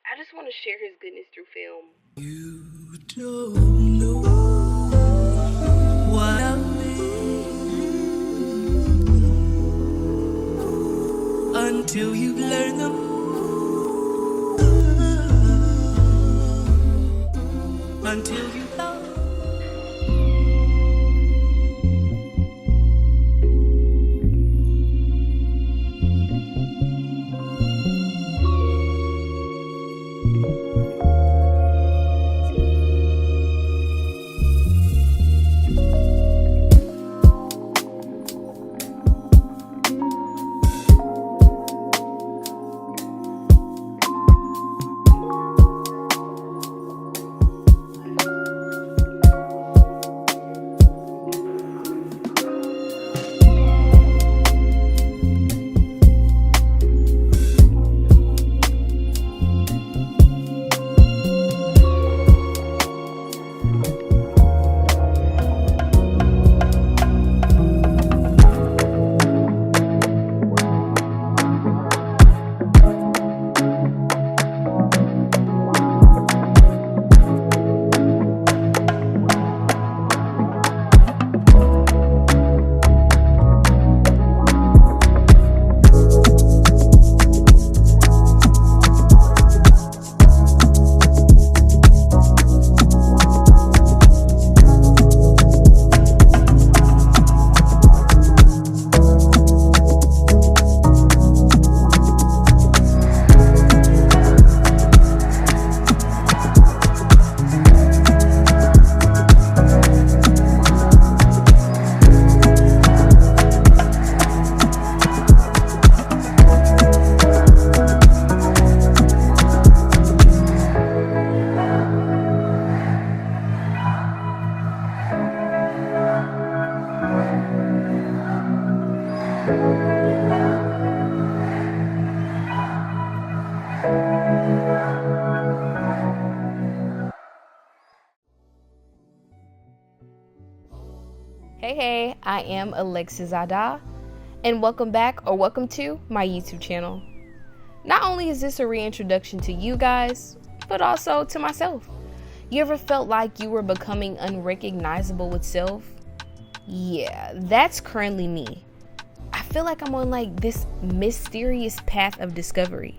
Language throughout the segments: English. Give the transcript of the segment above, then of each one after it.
I just want to share his goodness through film. You don't know what I mean until you've learned until you love. Hey, I am Alexis Zada, and welcome back or welcome to my YouTube channel. Not only is this a reintroduction to you guys, but also to myself. You ever felt like you were becoming unrecognizable with self? Yeah, that's currently me. I feel like I'm on like this mysterious path of discovery.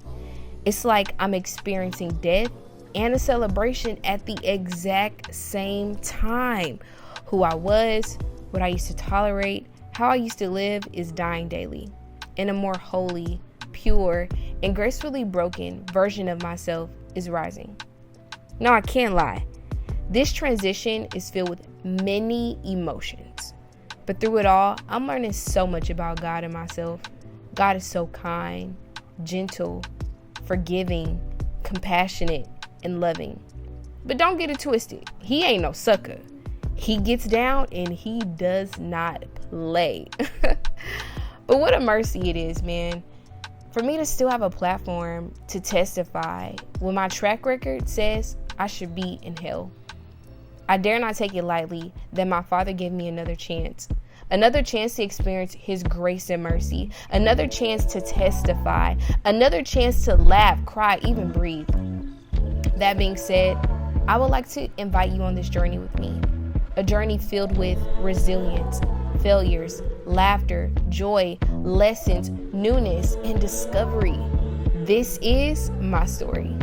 It's like I'm experiencing death and a celebration at the exact same time. Who I was, what I used to tolerate, how I used to live is dying daily. And a more holy, pure, and gracefully broken version of myself is rising. No, I can't lie. This transition is filled with many emotions. But through it all, I'm learning so much about God and myself. God is so kind, gentle, forgiving, compassionate, and loving. But don't get it twisted. He ain't no sucker. He gets down and he does not play. But what a mercy it is, man. For me to still have a platform to testify when my track record says I should be in hell. I dare not take it lightly that my Father gave me another chance to experience his grace and mercy, another chance to testify, another chance to laugh, cry, even breathe. That being said, I would like to invite you on this journey with me. A journey filled with resilience, failures, laughter, joy, lessons, newness, and discovery. This is my story.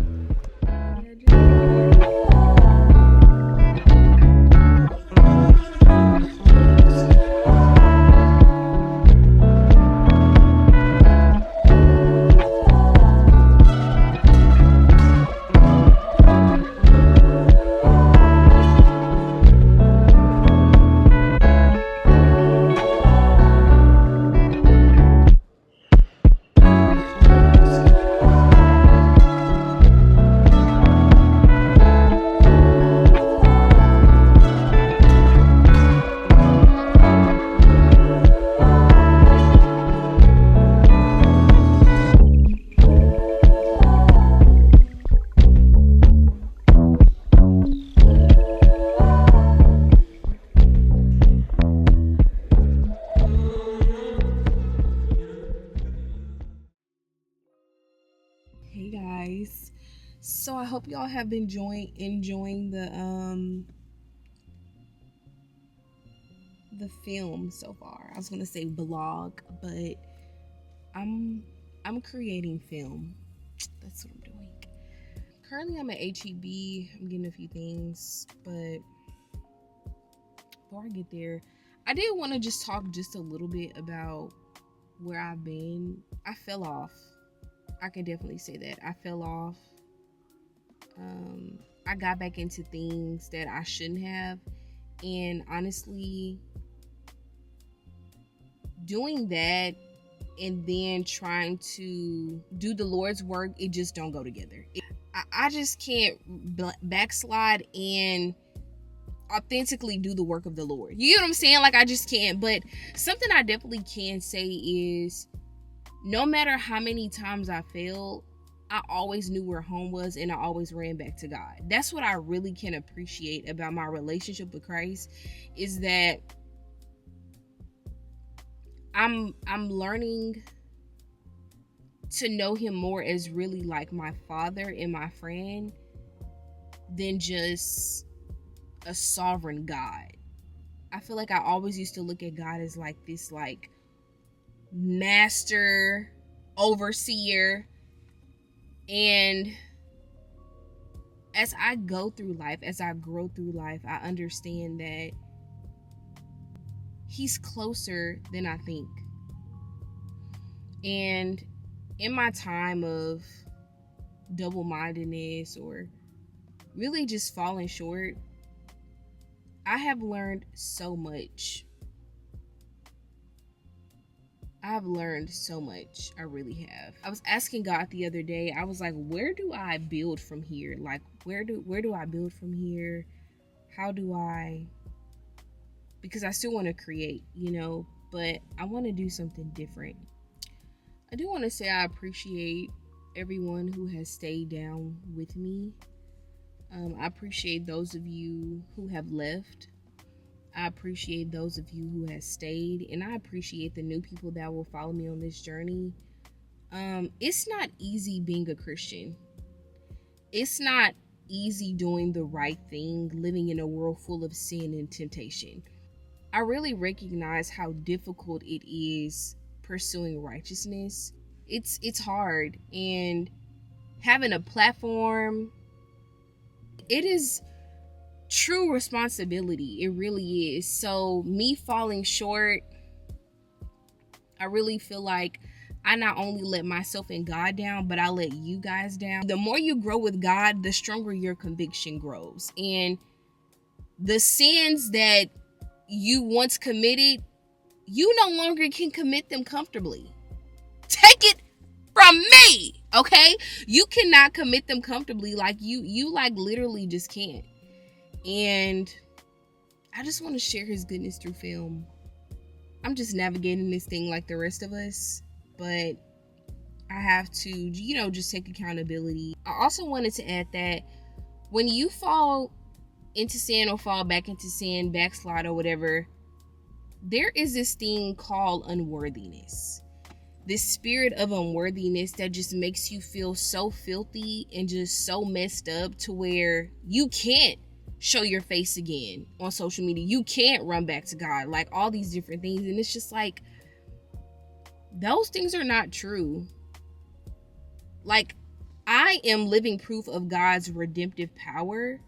So I hope y'all have been enjoying the film so far. I was gonna say vlog, but I'm creating film. That's what I'm doing. Currently I'm at HEB. I'm getting a few things, but before I get there, I did want to just talk just a little bit about where I've been. I fell off. I can definitely say that. I fell off. I got back into things that I shouldn't have, and honestly, doing that and then trying to do the Lord's work, it just don't go together. I just can't backslide and authentically do the work of the Lord. You know what I'm saying? Like, I just can't. But something I definitely can say is, no matter how many times I failed, I always knew where home was, and I always ran back to God. That's what I really can appreciate about my relationship with Christ, is that I'm learning to know him more as really like my father and my friend than just a sovereign God. I feel like I always used to look at God as like this like master overseer, and as I go through life, as I grow through life, I understand that he's closer than I think. And in my time of double-mindedness or really just falling short, I have learned so much. I've learned so much. I really have. I was asking God the other day, I was like, where do I build from here? Like, where do I build from here? How do I, because I still want to create, you know, but I want to do something different. I do want to say I appreciate everyone who has stayed down with me. I appreciate those of you who have left. I appreciate those of you who have stayed, and I appreciate the new people that will follow me on this journey. It's not easy being a Christian. It's not easy doing the right thing, living in a world full of sin and temptation. I really recognize how difficult it is pursuing righteousness. It's hard, and having a platform, it is true responsibility. It really is. So me falling short, I really feel like I not only let myself and God down, but I let you guys down. The more you grow with God, the stronger your conviction grows. And the sins that you once committed, you no longer can commit them comfortably. Take it from me, okay? You cannot commit them comfortably. Like you like literally just can't. And I just want to share his goodness through film. I'm just navigating this thing like the rest of us, but I have to, you know, just take accountability. I also wanted to add that when you fall into sin or fall back into sin, backslide or whatever, there is this thing called unworthiness. This spirit of unworthiness that just makes you feel so filthy and just so messed up to where you can't show your face again on social media. You can't run back to God, like all these different things. And it's just like, those things are not true. Like, I am living proof of God's redemptive power.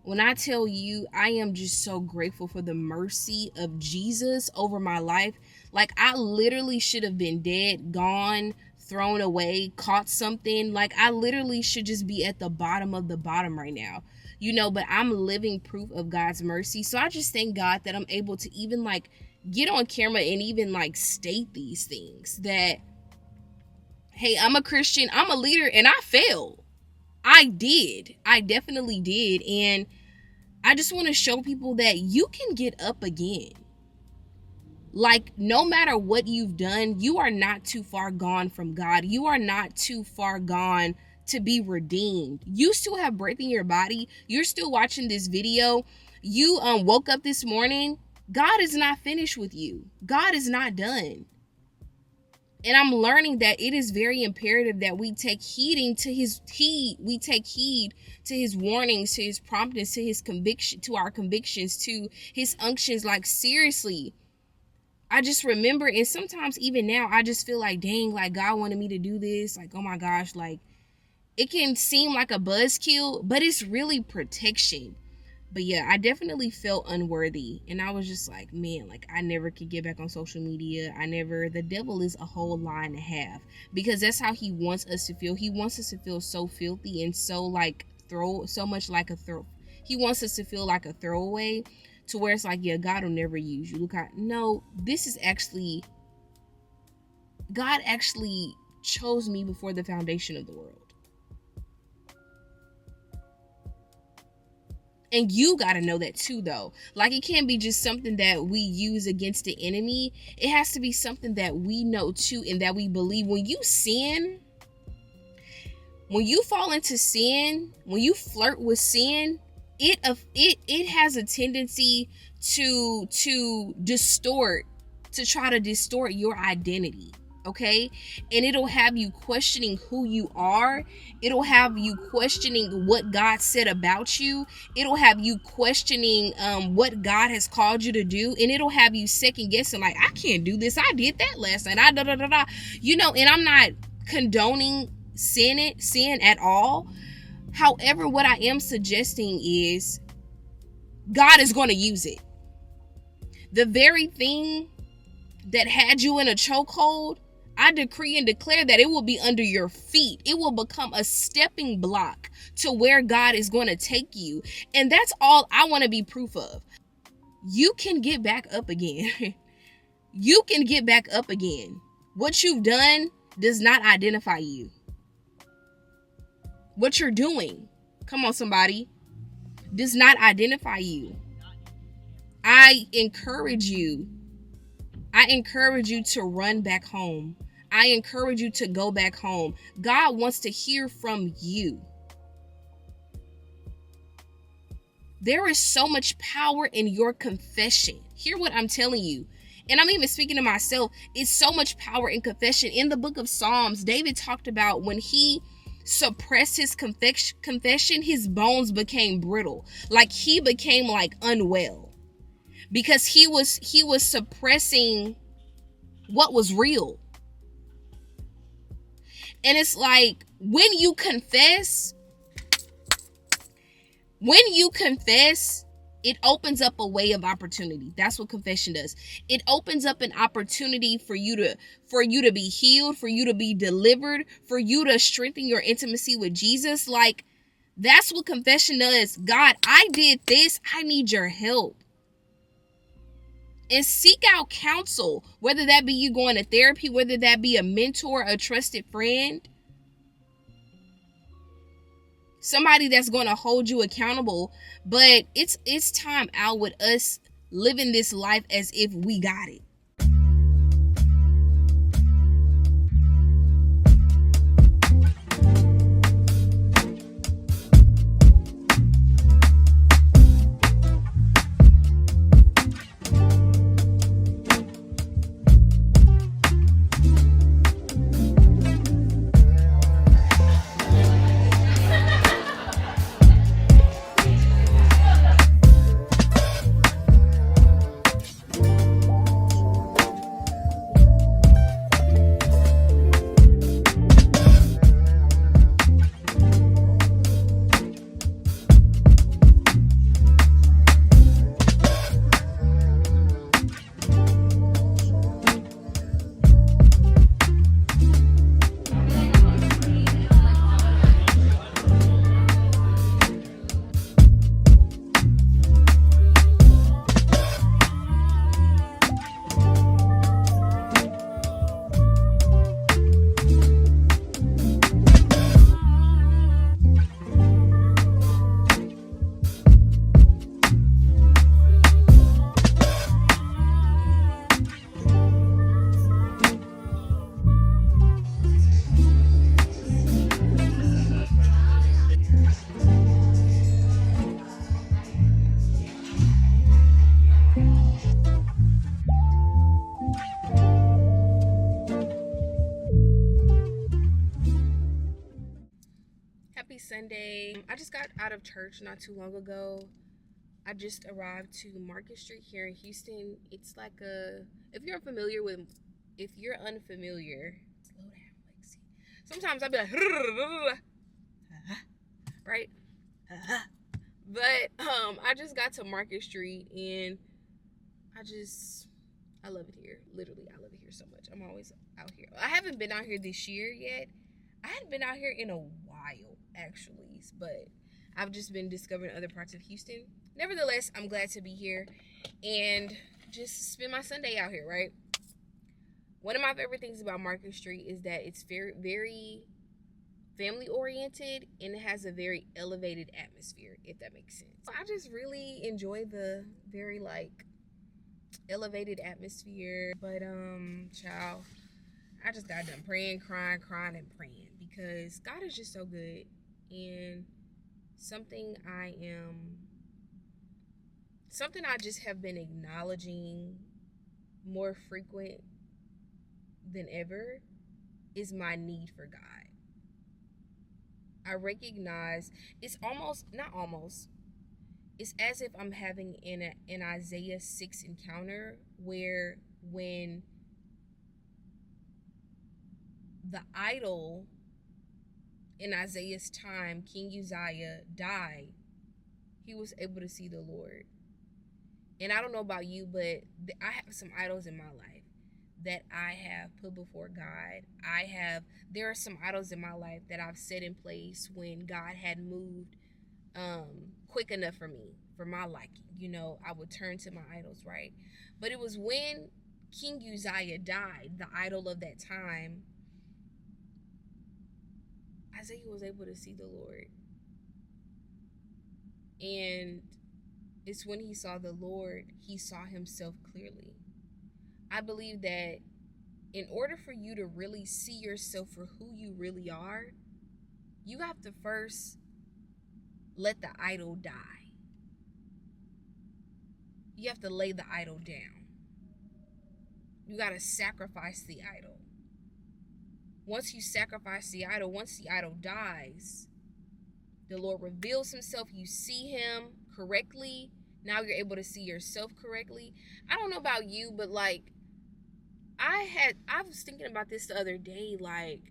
When I tell you, I am just so grateful for the mercy of Jesus over my life. Like, I literally should have been dead, gone, thrown away, caught something. Like, I literally should just be at the bottom of the bottom right now, you know, but I'm living proof of God's mercy. So I just thank God that I'm able to even like get on camera and even like state these things that, hey, I'm a Christian, I'm a leader, and I failed. I definitely did. And I just want to show people that you can get up again. Like, no matter what you've done, you are not too far gone from God. You are not too far gone to be redeemed. You still have breath in your body. You're still watching this video. You woke up this morning. God is not finished with you. God is not done. And I'm learning that it is very imperative that we take heed to his warnings, to his promptings, to his conviction, to our convictions, to his unctions. Like, seriously, I just remember, and sometimes even now, I just feel like, dang, like God wanted me to do this. Like, oh my gosh, like it can seem like a buzzkill, but it's really protection. But yeah, I definitely felt unworthy. And I was just like, man, like I never could get back on social media. The devil is a whole lie and a half, because that's how he wants us to feel. He wants us to feel so filthy and so like he wants us to feel like a throwaway, to where it's like, yeah, God will never use you. Look, no, this is actually, God actually chose me before the foundation of the world. And you got to know that too, though. Like, it can't be just something that we use against the enemy. It has to be something that we know too, and that we believe. When you sin, when you fall into sin, when you flirt with sin, it has a tendency to try to distort your identity. Okay, and it'll have you questioning who you are. It'll have you questioning what God said about you. It'll have you questioning what God has called you to do, and it'll have you second guessing, like, I can't do this. I did that last night. And I'm not condoning sin at all. However, what I am suggesting is God is going to use it. The very thing that had you in a chokehold, I decree and declare that it will be under your feet. It will become a stepping block to where God is going to take you. And that's all I want to be proof of. You can get back up again. You can get back up again. What you've done does not identify you. What you're doing, come on somebody, does not identify you. I encourage you to run back home. I encourage you to go back home. God wants to hear from you. There is so much power in your confession. Hear what I'm telling you. And I'm even speaking to myself. It's so much power in confession. In the book of Psalms, David talked about when he suppressed his confession, his bones became brittle. Like, he became like unwell. Because he was suppressing what was real. And it's like, when you confess, it opens up a way of opportunity. That's what confession does. It opens up an opportunity for you to be healed, for you to be delivered, for you to strengthen your intimacy with Jesus. Like, that's what confession does. God, I did this. I need your help. And seek out counsel, whether that be you going to therapy, whether that be a mentor, a trusted friend, somebody that's going to hold you accountable. But it's time out with us living this life as if we got it. Sunday. I just got out of church not too long ago. I just arrived to Market Street here in Houston. It's like if you're unfamiliar, slow down, Lexi. Sometimes I'll be like, right? But I just got to Market Street and I love it here. Literally, I love it here so much. I'm always out here. I haven't been out here this year yet. I hadn't been out here in a while, actually, but I've just been discovering other parts of Houston. Nevertheless, I'm glad to be here and just spend my Sunday out here, right? One of my favorite things about Market Street is that it's very, very family-oriented and it has a very elevated atmosphere, if that makes sense. I just really enjoy the very, like, elevated atmosphere. But, child, I just got done praying, crying, and praying because God is just so good. And something I just have been acknowledging more frequent than ever is my need for God. I recognize it's as if I'm having an Isaiah 6 encounter where when the idol in Isaiah's time, King Uzziah, died, he was able to see the Lord. And I don't know about you, but I have some idols in my life that I have put before God. There are some idols in my life that I've set in place when God had moved quick enough for me, for my liking. You know, I would turn to my idols, right? But it was when King Uzziah died, the idol of that time, Isaiah was able to see the Lord. And it's when he saw the Lord, he saw himself clearly. I believe that in order for you to really see yourself for who you really are, you have to first let the idol die. You have to lay the idol down. You got to sacrifice the idol. Once you sacrifice the idol, once the idol dies, the Lord reveals himself. You see him correctly. Now you're able to see yourself correctly. I don't know about you, but like, I was thinking about this the other day, like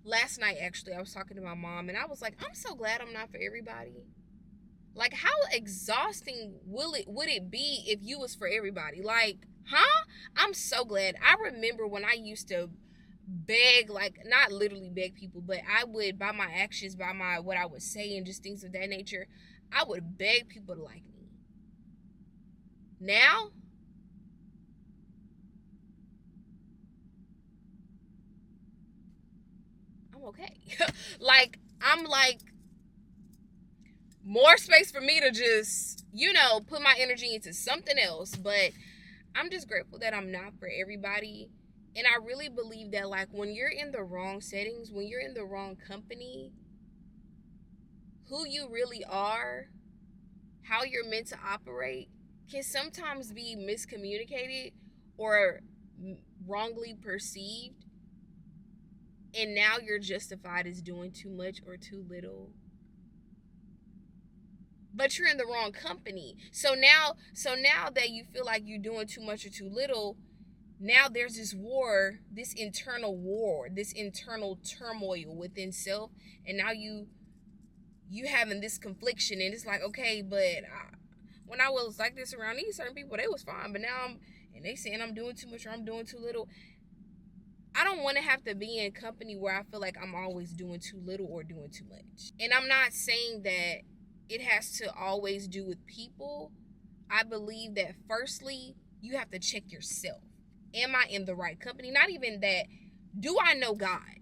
last night actually. I was talking to my mom and I was like, I'm so glad I'm not for everybody. Like, how exhausting would it be if you was for everybody? Like, huh? I'm so glad. I remember when I used to beg, like, not literally beg people, but I would, by my actions, by my what I would say and just things of that nature, I would beg people to like me. Now, I'm okay. I'm like, more space for me to just, put my energy into something else. But I'm just grateful that I'm not for everybody. And I really believe that, like, when you're in the wrong settings, when you're in the wrong company, who you really are, how you're meant to operate, can sometimes be miscommunicated or wrongly perceived. And now you're justified as doing too much or too little. But you're in the wrong company. So now that you feel like you're doing too much or too little, now there's this war, this internal turmoil within self. And now you having this confliction, and it's like, okay, but when I was like this around these certain people, they was fine, but now they saying I'm doing too much or I'm doing too little. I don't want to have to be in company where I feel like I'm always doing too little or doing too much. And I'm not saying that it has to always do with people. I believe that firstly, you have to check yourself. Am I in the right company? Not even that. Do I know God?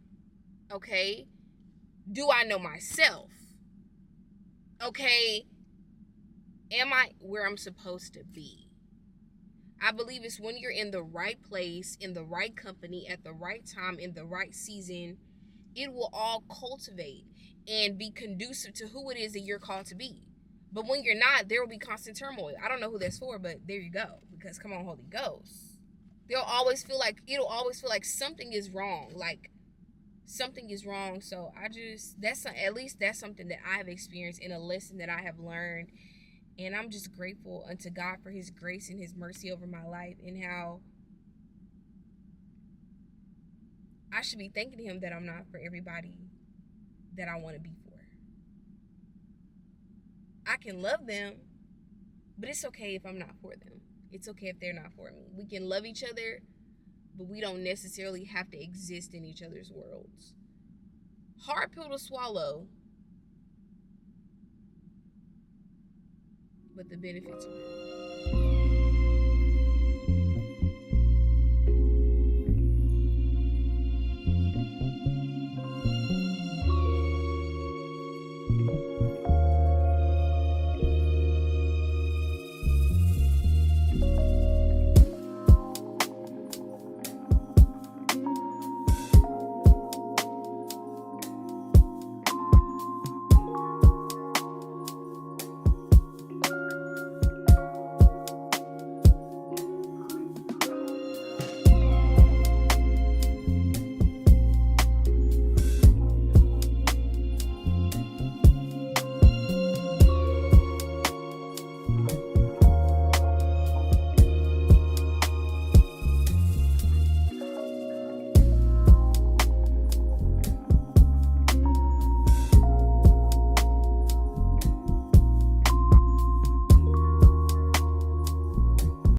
Okay. Do I know myself? Okay. Am I where I'm supposed to be? I believe it's when you're in the right place, in the right company, at the right time, in the right season, it will all cultivate and be conducive to who it is that you're called to be. But when you're not, there will be constant turmoil. I don't know who that's for, but there you go. Because come on, Holy Ghost. It'll always feel like something is wrong. Like, something is wrong. So at least that's something that I have experienced and a lesson that I have learned. And I'm just grateful unto God for his grace and his mercy over my life, and how I should be thanking him that I'm not for everybody that I want to be for. I can love them, but it's okay if I'm not for them. It's okay if they're not for me. We can love each other, but we don't necessarily have to exist in each other's worlds. Hard pill to swallow, but the benefits are real.